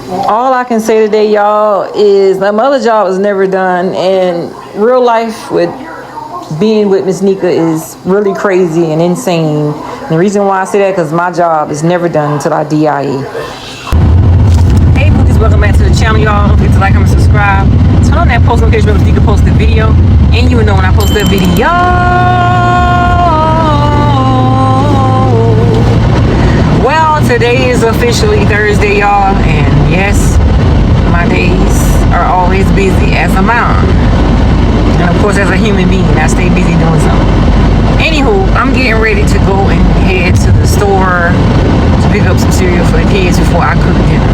All I can say today, y'all, is my other job was never done, and real life with being with Miss Nika is really crazy and insane. And the reason why I say that because my job is never done until I DIE. Hey, bookies, welcome back to the channel, y'all. Don't forget to like, comment, subscribe. Turn on that post notification bell so you can post the video, and you will know when I post that video. Well, today is officially Thursday, y'all, and yes, my days are always busy as a mom. And of course, as a human being, I stay busy doing something. Anywho, I'm getting ready to go and head to the store to pick up some cereal for the kids before I cook dinner.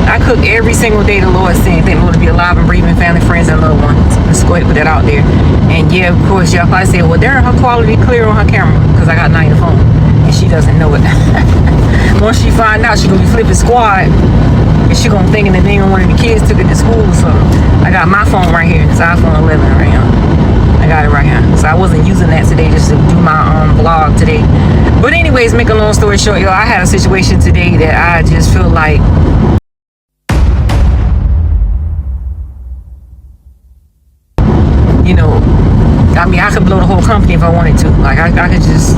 I cook every single day the Lord sent. Thank the Lord to be alive and breathing, family, friends, and loved ones. Let's go ahead and put that out there. And yeah, of course, y'all probably say, well, there, her quality clear on her camera because I got Naya phone. And she doesn't know it. Once she find out, she gonna be flipping squad, and she gonna thinking that maybe one of the kids took it to school or something. I got my phone right here. It's iPhone 11 right here. I got it right here. So I wasn't using that today just to do my vlog today. But anyways, make a long story short, y'all, I had a situation today that I just feel like I mean, I could blow the whole company if I wanted to. Like, I could just,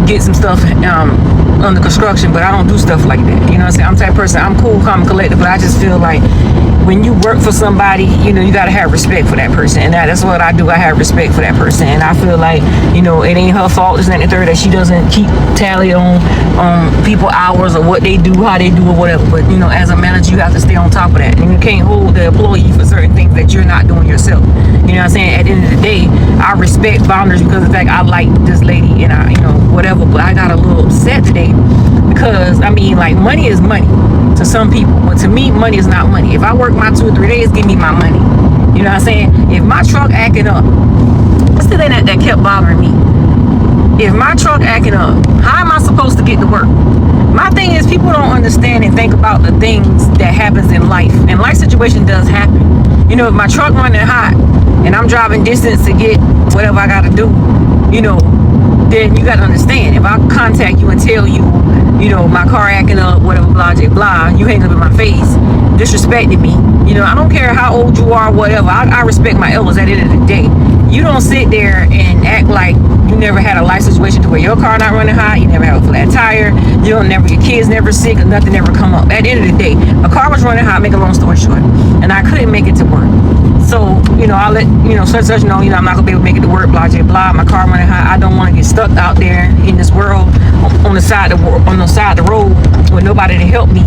get some stuff under construction, but I don't do stuff like that. You know what I'm saying? I'm the type of person, I'm cool, calm, and collected, but I just feel like when you work for somebody, you got to have respect for that person. And that's what I do. I have respect for that person. And I feel like, it ain't her fault, this and that, the third, that she doesn't keep tally on people hours or what they do, how they do or whatever. But, as a manager, you have to stay on top of that. And you can't hold the employee for certain things that you're not doing yourself. You know what I'm saying? At the end of the day, I respect boundaries because of the fact I like this lady and I, whatever. But I got a little upset today because, like, money is money to some people. But to me, money is not money. If I work my 2 or 3 days, give me my money. You know what I'm saying? If my truck acting up, what's the thing that kept bothering me? If my truck acting up, how am I supposed to get to work? My thing is, people don't understand and think about the things that happens in life. And life situation does happen. If my truck running hot and I'm driving distance to get whatever I gotta do, then you gotta understand. If I contact you and tell you, my car acting up, whatever, blah, blah, blah, you hang up in my face, disrespecting me. I don't care how old you are, whatever. I respect my elders at the end of the day. You don't sit there and act like you never had a life situation to where your car not running hot, you never have a flat tire, your kids never sick, or nothing ever come up. At the end of the day, my car was running hot, make a long story short, and I couldn't make it to work. So, I let, such know, I'm not gonna be able to make it to work, blah, blah, blah. My car running hot. I don't want to get stuck out there in this world on the side of the road with nobody to help me.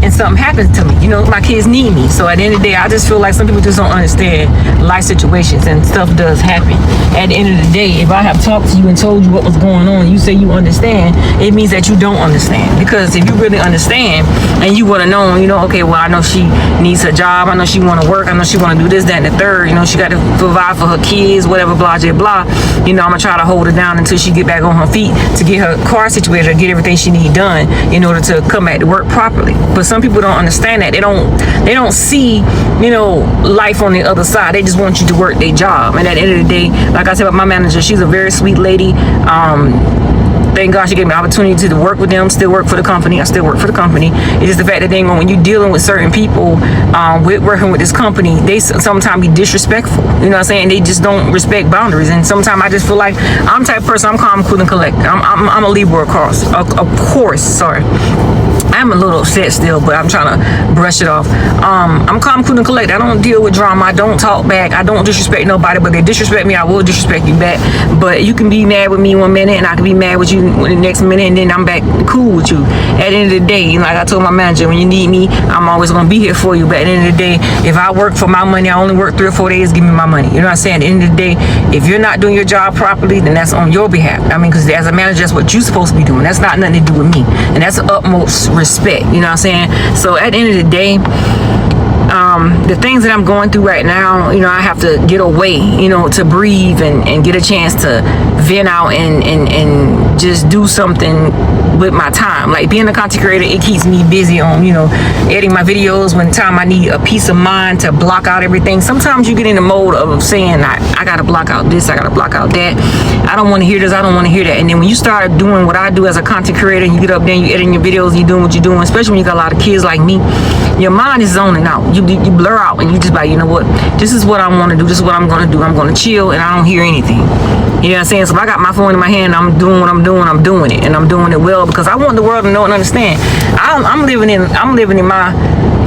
And something happens to me, my kids need me. So at the end of the day, I just feel like some people just don't understand life situations, and stuff does happen. At the end of the day, if I have talked to you and told you what was going on, and you say you understand, it means that you don't understand. Because if you really understand and you would have known, okay, well, I know she needs her job, I know she want to work, I know she want to do this, that, and the third, she got to provide for her kids, whatever, blah, blah, blah. I'm gonna try to hold her down until she get back on her feet to get her car situated, or get everything she need done in order to come back to work properly. But some people don't understand that. They don't see, life on the other side. They just want you to work their job. And at the end of the day, like I said about my manager, she's a very sweet lady. Thank God she gave me the opportunity to work with them, still work for the company. I still work for the company. It's just the fact that when you're dealing with certain people, working with this company, they sometimes be disrespectful. You know what I'm saying? They just don't respect boundaries. And sometimes I just feel like I'm the type of person, I'm calm, cool, and collected. I'm a Libra, of course. Sorry. I'm a little upset still, but I'm trying to brush it off. I'm calm, cool, and collected. I don't deal with drama. I don't talk back. I don't disrespect nobody, but they disrespect me, I will disrespect you back. But you can be mad with me 1 minute, and I can be mad with you the next minute, and then I'm back cool with you. At the end of the day, like I told my manager, when you need me, I'm always going to be here for you. But at the end of the day, if I work for my money, I only work 3 or 4 days, give me my money. You know what I'm saying? At the end of the day, if you're not doing your job properly, then that's on your behalf. Because as a manager, that's what you're supposed to be doing. That's not nothing to do with me. And that's the utmost respect. You know what I'm saying? So at the end of the day, the things that I'm going through right now, you know, I have to get away, you know, to breathe and get a chance to vent out and just do something with my time. Like being a content creator, it keeps me busy on, you know, editing my videos when time I need a peace of mind to block out everything. Sometimes you get in the mode of saying, I gotta block out this, I gotta block out that. I don't want to hear this, I don't want to hear that. And then when you start doing what I do as a content creator, you get up there and you editing your videos, you doing what you're doing, especially when you got a lot of kids like me, your mind is zoning out. You blur out and you just like, you know what, this is what I want to do, this is what I'm going to do. I'm going to chill and I don't hear anything. You know what I'm saying? So if I got my phone in my hand, I'm doing what I'm doing it, and I'm doing it well because I want the world to know and understand. I'm living in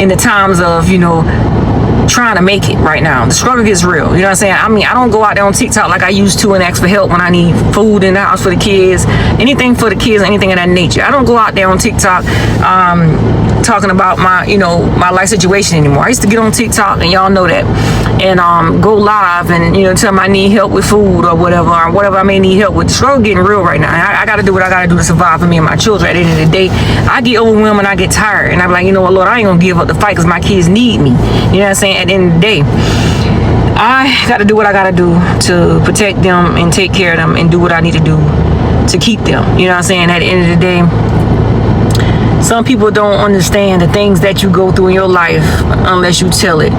the times of, you know, trying to make it right now. The struggle gets real. You know what I'm saying? I mean, I don't go out there on TikTok like I used to and ask for help when I need food in the house for the kids, anything for the kids, anything of that nature. I don't go out there on TikTok talking about my, you know, my life situation anymore. I used to get on TikTok, and y'all know that, and go live and, you know, tell them I need help with food or whatever I may need help with. The struggle getting real right now. I got to do what I got to do to survive for me and my children. At the end of the day, I get overwhelmed and I get tired, and I'm like, you know what, Lord, I ain't gonna give up the fight because my kids need me. You know what I'm saying? At the end of the day, I got to do what I got to do to protect them and take care of them and do what I need to do to keep them. You know what I'm saying? At the end of the day, some people don't understand the things that you go through in your life unless you tell it.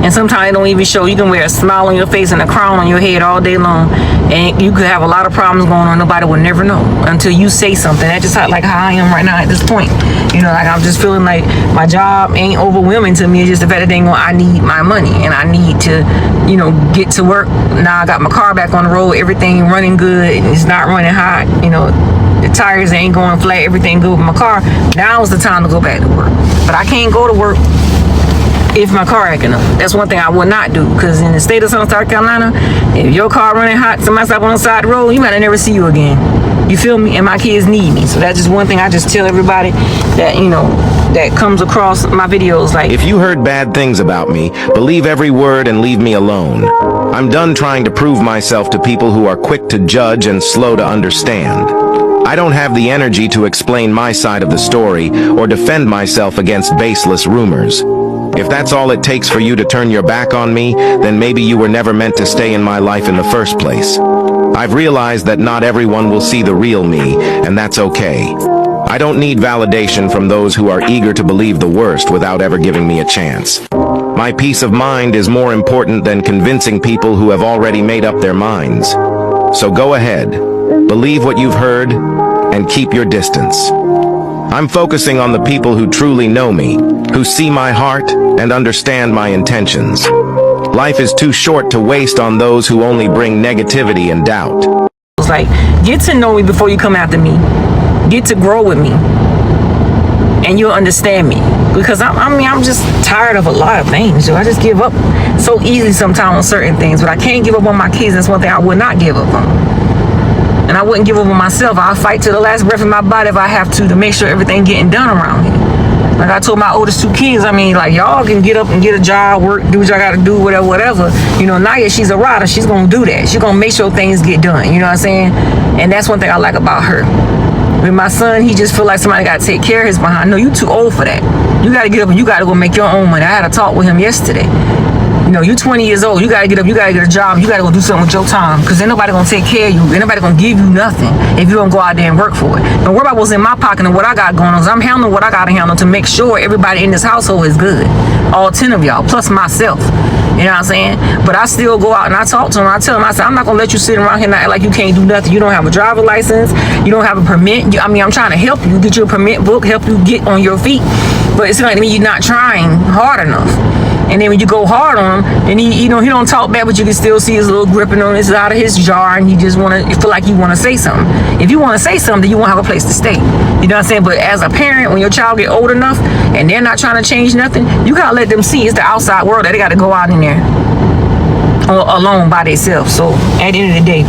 And sometimes it don't even show. You can wear a smile on your face and a crown on your head all day long, and you could have a lot of problems going on. Nobody will never know until you say something. That's just like how I am right now at this point. You know, like I'm just feeling like my job ain't overwhelming to me. It's just the fact that I need my money and I need to, you know, get to work. Now I got my car back on the road. Everything running good. It's not running hot. You know, the tires ain't going flat. Everything good with my car. Now is the time to go back to work. But I can't go to work if my car acting up. That's one thing I would not do, because in the state of South Carolina, if your car running hot, somebody stop on the side of the road, you might never see you again. You feel me? And my kids need me. So that's just one thing I just tell everybody that, you know, that comes across my videos. Like, if you heard bad things about me, believe every word and leave me alone. I'm done trying to prove myself to people who are quick to judge and slow to understand. I don't have the energy to explain my side of the story or defend myself against baseless rumors. If that's all it takes for you to turn your back on me, then maybe you were never meant to stay in my life in the first place. I've realized that not everyone will see the real me, and that's okay. I don't need validation from those who are eager to believe the worst without ever giving me a chance. My peace of mind is more important than convincing people who have already made up their minds. So go ahead, believe what you've heard, and keep your distance. I'm focusing on the people who truly know me, who see my heart and understand my intentions. Life is too short to waste on those who only bring negativity and doubt. It's like, get to know me before you come after me. Get to grow with me, and you'll understand me. Because I'm just tired of a lot of things. I just give up so easily sometimes on certain things, but I can't give up on my kids. That's one thing I would not give up on. And I wouldn't give up on myself. I'll fight to the last breath in my body if I have to make sure everything getting done around here. Like I told my oldest two kids, I mean, like, y'all can get up and get a job, work, do what y'all gotta do, whatever. You know, Naya, she's a rider. She's gonna do that. She's gonna make sure things get done. You know what I'm saying? And that's one thing I like about her. With my son, he just feel like somebody gotta take care of his behind. No, you too old for that. You gotta get up and you gotta go make your own money. I had a talk with him yesterday. You know, you're 20 years old. You gotta get up. You gotta get a job. You gotta go do something with your time. Because ain't nobody gonna take care of you. Ain't nobody gonna give you nothing if you don't go out there and work for it. Don't worry about what's in my pocket and what I got going on. Because I'm handling what I gotta handle to make sure everybody in this household is good. All 10 of y'all, plus myself. You know what I'm saying? But I still go out and I talk to them. I tell them, I say, I'm not gonna let you sit around here and act like you can't do nothing. You don't have a driver's license. You don't have a permit. I'm trying to help you get your permit book, help you get on your feet. But it's like to me, you're not trying hard enough. And then when you go hard on him, and he don't talk back, but you can still see his little gripping on this out of his jar, and you just feel like you want to say something. If you want to say something, you won't have a place to stay. You know what I'm saying? But as a parent, when your child get old enough and they're not trying to change nothing, you gotta let them see it's the outside world that they got to go out in there alone by themselves. So at the end of the day,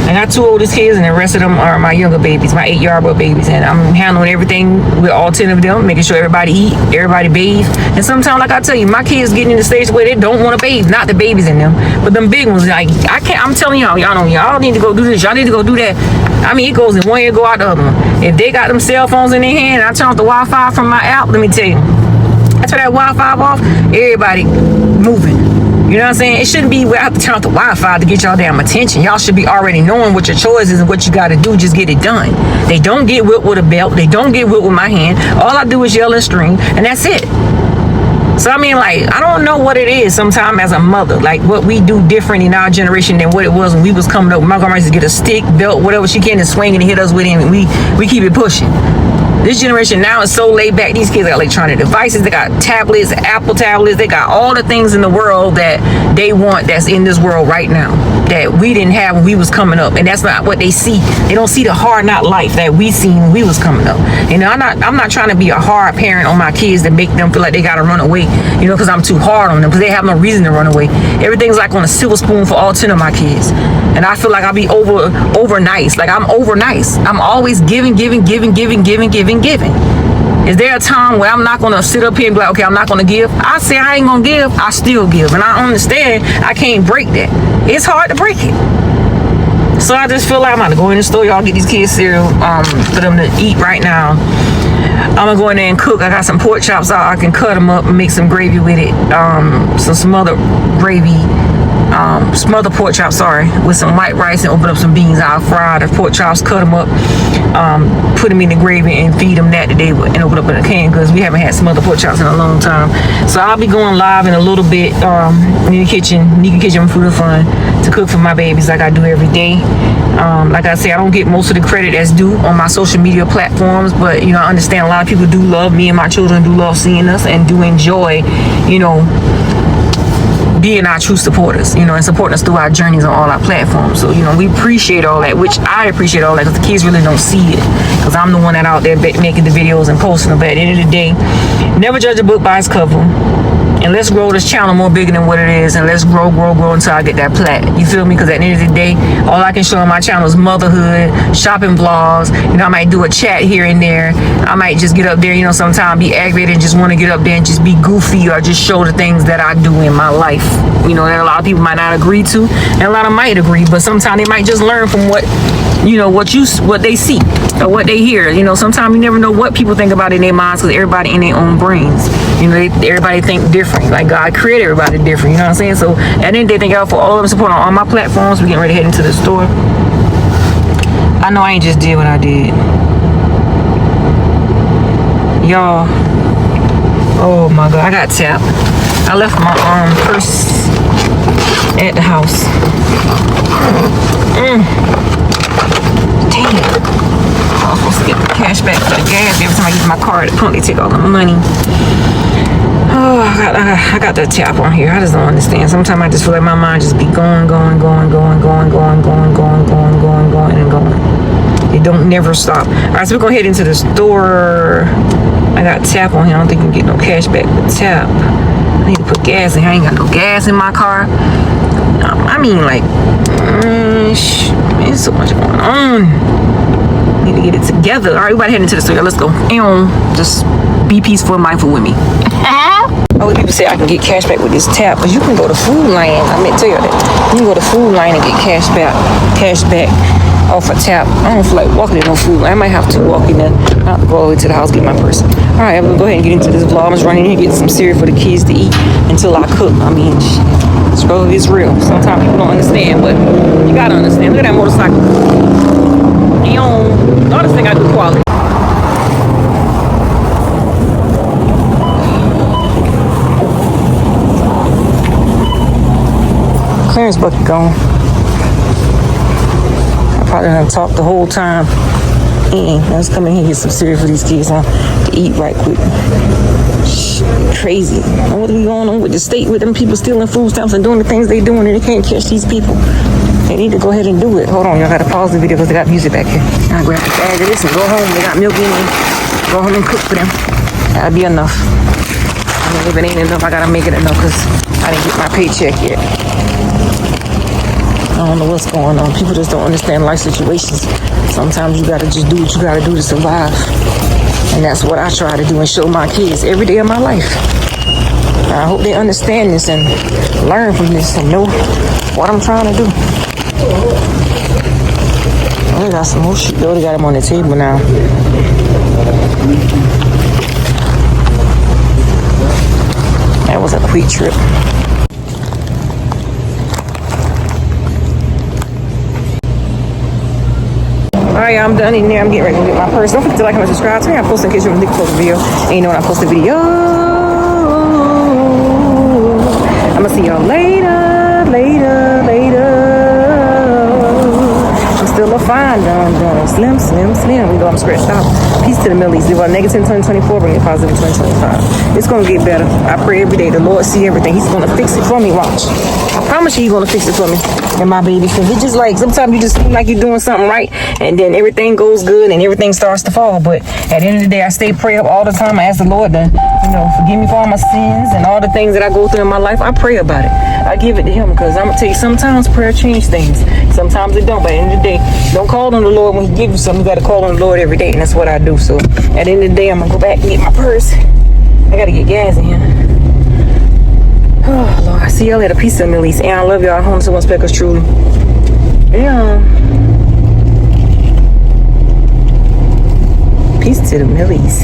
I got two oldest kids, and the rest of them are my younger babies, my 8-year-old babies, and I'm handling everything with all 10 of them, making sure everybody eat, everybody bathe. And sometimes, like I tell you, my kids getting in the stage where they don't want to bathe, not the babies in them, but them big ones. Like, I'm telling y'all know, y'all need to go do this, y'all need to go do that. I mean, it goes in one ear, go out the other one. If they got them cell phones in their hand and I turn off the Wi-Fi from my app, let me tell you, I turn that Wi-Fi off, everybody moving. You know what I'm saying? It shouldn't be where I have to turn off the Wi-Fi to get y'all damn attention. Y'all should be already knowing what your choice is and what you got to do. Just get it done. They don't get whipped with a belt. They don't get whipped with my hand. All I do is yell and scream, and that's it. So, I mean, like, I don't know what it is sometimes as a mother, like what we do different in our generation than what it was when we was coming up. My grandma used to get a stick, belt, whatever she can and swing and hit us with it, and we keep it pushing. This generation now is so laid back. These kids got electronic devices. They got tablets, Apple tablets. They got all the things in the world that they want that's in this world right now that we didn't have when we was coming up. And that's not what they see. They don't see the hard knock life that we seen when we was coming up. You know, I'm not trying to be a hard parent on my kids to make them feel like they got to run away, you know, because I'm too hard on them, because they have no reason to run away. Everything's like on a silver spoon for all 10 of my kids. And I feel like I'll be over nice. Like I'm over nice. I'm always giving. Is there a time where I'm not going to sit up here and be like, okay, I'm not going to give? I say I ain't going to give. I still give. And I understand I can't break that. It's hard to break it. So I just feel like I'm about to go in the store. Y'all get these kids cereal for them to eat right now. I'm going to go in there and cook. I got some pork chops out. I can cut them up and make some gravy with it. Some other gravy. Smothered pork chops, with some white rice, and open up some beans. I'll fry the pork chops, cut them up, put them in the gravy, and feed them that today, and open up in a can, because we haven't had smothered pork chops in a long time. So I'll be going live in a little bit in the kitchen, Nika Kitchen Food and Fun, to cook for my babies like I do every day. Like I say, I don't get most of the credit that's due on my social media platforms, but you know, I understand a lot of people do love me, and my children do love seeing us and do enjoy, you know, being our true supporters, you know, and supporting us through our journeys on all our platforms. So, you know, we appreciate all that, which I appreciate all that, because the kids really don't see it, because I'm the one that out there making the videos and posting them. But at the end of the day, never judge a book by its cover. And let's grow this channel more bigger than what it is, and let's grow until I get that plat. You feel me? Because at the end of the day, all I can show on my channel is motherhood, shopping vlogs. You know, I might do a chat here and there. I might just get up there, you know, sometimes be aggravated and just want to get up there and just be goofy, or just show the things that I do in my life. You know, that a lot of people might not agree to, and a lot of them might agree, but sometimes they might just learn from what, you know, what they see or what they hear. You know, sometimes you never know what people think about in their minds, because everybody in their own brains. You know, everybody think different. Like God created everybody different. You know what I'm saying? So at the end of the day, thank y'all for all of the support on all my platforms. We're getting ready to head into the store. I know I ain't just did what I did, y'all. Oh my God, I got tapped. I left my purse at the house. Damn. I was supposed to get the cash back for the gas. Every time I use my card, they take all the money. Oh, I got that tap on here. I just don't understand. Sometimes I just feel like my mind just be going. It don't never stop. All right, so we're gonna head into the store. I got tap on here. I don't think you can get no cash back with tap. I need to put gas in here. I ain't got no gas in my car. I mean, like, there's so much going on. Need to get it together. All right, everybody heading to the store. Let's go. Just be peaceful and mindful with me. Other people say I can get cash back with this tap, but you can go to Food Lion. I meant to tell you that. You can go to Food Lion and get cash back off a tap. I don't feel like walking in no Food Lion. I might have to walk in there. I'll go all the way to the house, get my purse. All right, I'm gonna go ahead and get into this vlog. I'm just running in here, get some cereal for the kids to eat until I cook. I mean, struggle is real. Sometimes people don't understand, but you gotta understand. Look at that motorcycle. All this thing got good quality. Clearance bucket gone. I probably done talked the whole time. Let's come in here and get some cereal for these kids, to eat right quick. Crazy. What are going on with the state, with them people stealing food stamps and doing the things they doing, and they can't catch these people? They need to go ahead and do it. Hold on, y'all gotta pause the video because they got music back here. I'll grab the bag of this and go home. They got milk in it. Go home and cook for them. That'll be enough. I mean, if it ain't enough, I gotta make it enough because I didn't get my paycheck yet. I don't know what's going on. People just don't understand life situations. Sometimes you gotta just do what you gotta do to survive. And that's what I try to do and show my kids every day of my life. I hope they understand this and learn from this and know what I'm trying to do. Oh, they got some more shit. They already got them on the table now. trip. Alright, I'm done in there. I'm getting ready to get my purse. Don't forget to like and subscribe to me. I post in case you want to post a video. And you know when I post a video. I'm gonna see y'all later. I'm still a fine, done. Slim. We go, I'm scratched out. Peace to the Millies. Live on negative in 2024, bring it positive in 2025. It's gonna get better. I pray every day. The Lord see everything. He's gonna fix it for me. Watch. I promise you, he's gonna fix it for me. And my baby, because it's just like sometimes you just seem like you're doing something right, and then everything goes good and everything starts to fall. But at the end of the day, I stay prayed up all the time. I ask the Lord to, forgive me for all my sins and all the things that I go through in my life. I pray about it. I give it to him, because I'm gonna tell you, sometimes prayer changes things. Sometimes it don't. But at the end of the day, don't call on the Lord when he gives you something. You gotta call on the Lord every day, and that's what I do. So at the end of the day, I'm gonna go back and get my purse. I gotta get gas in here. Oh Lord, I see y'all at a piece of Millie's, and I love y'all. I hope someone spec us truly. Yeah. Peace to the Millies.